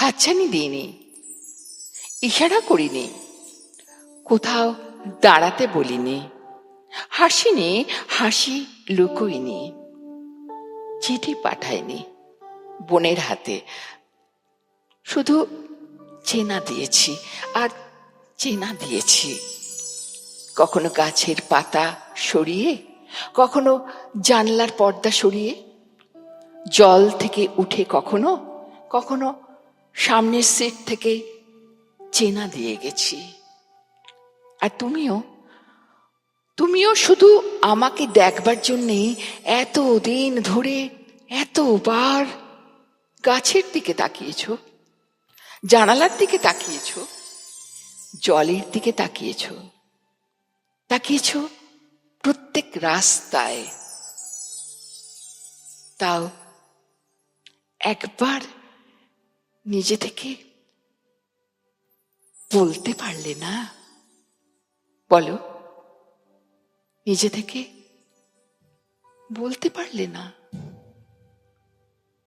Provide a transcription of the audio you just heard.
হাতছানি দিইনি, ইশারা করিনি, কোথাও দাঁড়াতে বলিনি, হাসিনি, হাসি লুকোইনি, চিঠি পাঠাইনি বোনের হাতে। শুধু চেনা দিয়েছি আর চেনা দিয়েছি। কখনো গাছের পাতা সরিয়ে, কখনো জানলার পর্দা সরিয়ে, জল থেকে উঠে কখনো কখনো সামনের সিট থেকে চেনা দিয়ে গেছি। আর তুমিও শুধু আমাকে দেখবার জন্যে এত দিন ধরে এতবার গাছের দিকে তাকিয়েছ, জানালার দিকে তাকিয়েছ, জলের দিকে তাকিয়েছ, তাকিয়েছ প্রত্যেক রাস্তায়। তাও একবার নিজে থেকে বলতে পারলে না? বলো, নিজে থেকে বলতে পারলে না?